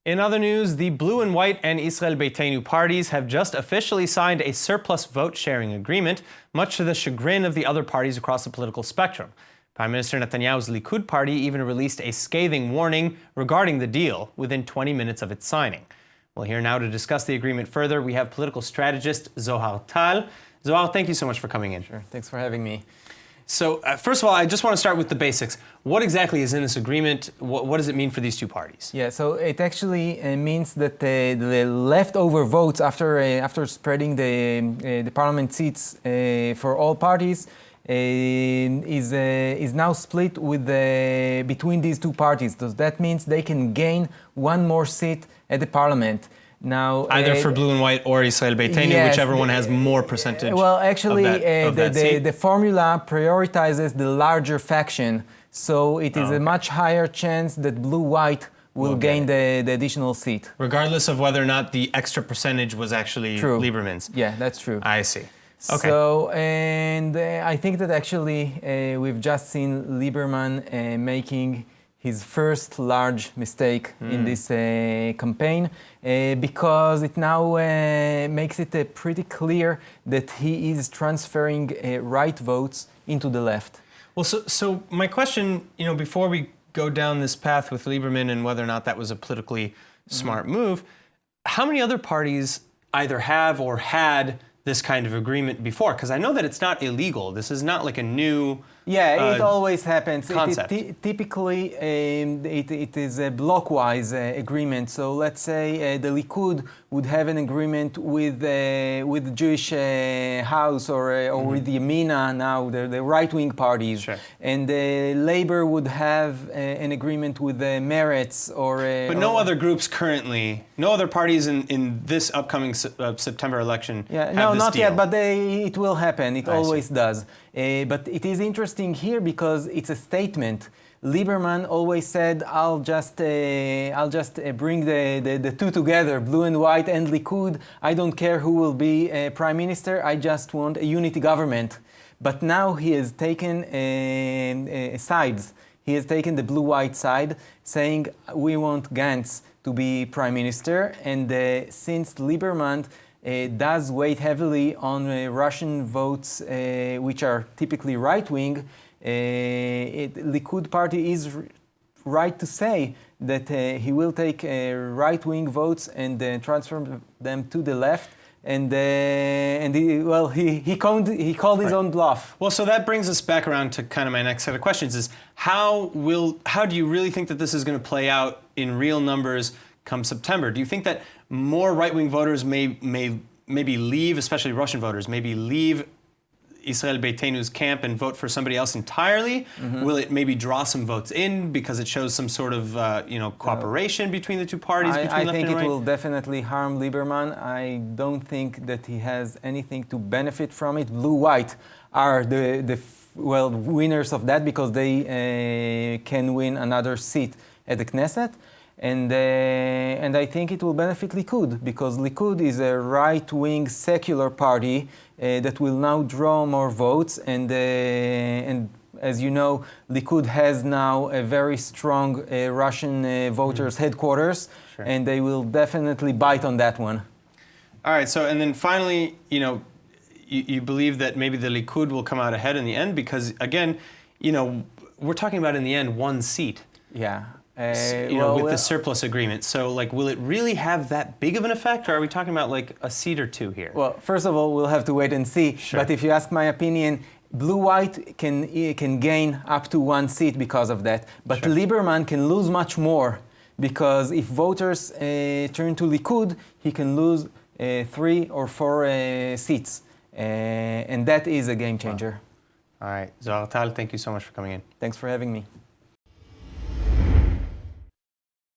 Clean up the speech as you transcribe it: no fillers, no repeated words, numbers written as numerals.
In other news, the Blue and White and Israel Beitenu parties have just officially signed a surplus vote-sharing agreement, much to the chagrin of the other parties across the political spectrum. Prime Minister Netanyahu's Likud party even released a scathing warning regarding the deal within 20 minutes of its signing. Well, here now to discuss the agreement further, we have political strategist Zohar Tal. Zohar, thank you so much for coming in. Sure, thanks for having me. So, first of all, I just want to start with the basics. What exactly is in this agreement? What does it mean for these two parties? Yeah, so it actually means that the leftover votes after spreading the parliament seats for all parties is now split between these two parties. So that means they can gain one more seat at the parliament. Now, either for Blue and White or Israel Beitenu, yes, whichever one has more percentage. Well, actually, the formula prioritizes the larger faction, so it is a much higher chance that Blue-White will gain the additional seat. Regardless of whether or not the extra percentage was actually Lieberman's. Yeah, that's true. I see. Okay. So, and I think that actually we've just seen Lieberman making his first large mistake in this campaign because it now makes it pretty clear that he is transferring right votes into the left. Well, so my question, before we go down this path with Lieberman and whether or not that was a politically smart move, how many other parties either have or had this kind of agreement before? Because I know that it's not illegal. This is not like a new it always happens. Concept. Typically, it is a blockwise agreement. So let's say the Likud would have an agreement with the Jewish House or with the Yamina, now the right-wing parties. Sure. And Labor would have an agreement with the Meretz or... But no other groups currently, no other parties in this upcoming September election have no, this not deal. yet, but it will happen. It always see. does. But it is interesting here because it's a statement. Lieberman always said, I'll just bring the two together, Blue and White and Likud. I don't care who will be prime minister. I just want a unity government. But now he has taken sides. He has taken the Blue-White side, saying we want Gantz to be prime minister. And since Lieberman does weigh heavily on Russian votes, which are typically right-wing, Likud party is right to say that he will take right-wing votes and transfer them to the left. And he called his own bluff. Well, so that brings us back around to kind of my next set of questions: is how do you really think that this is going to play out in real numbers come September? Do you think that more right-wing voters may maybe leave, especially Russian voters, maybe leave Israel Beitenu's camp and vote for somebody else entirely? Will it maybe draw some votes in because it shows some sort of cooperation between the two parties? I think it right? will definitely harm Lieberman. I don't think that he has anything to benefit from it. Blue-White are the winners of that because they can win another seat at the Knesset. And I think it will benefit Likud because Likud is a right-wing secular party that will now draw more votes. And as you know, Likud has now a very strong Russian voters headquarters, and they will definitely bite on that one. All right. So, and then finally, you believe that maybe the Likud will come out ahead in the end because, again, we're talking about in the end one seat. Yeah. With the surplus agreement. So, will it really have that big of an effect, or are we talking about a seat or two here? Well, first of all, we'll have to wait and see. Sure. But if you ask my opinion, Blue-White can gain up to one seat because of that. But Lieberman can lose much more because if voters turn to Likud, he can lose 3 or 4 seats. And that is a game changer. Wow. All right. Zohar Tal, thank you so much for coming in. Thanks for having me.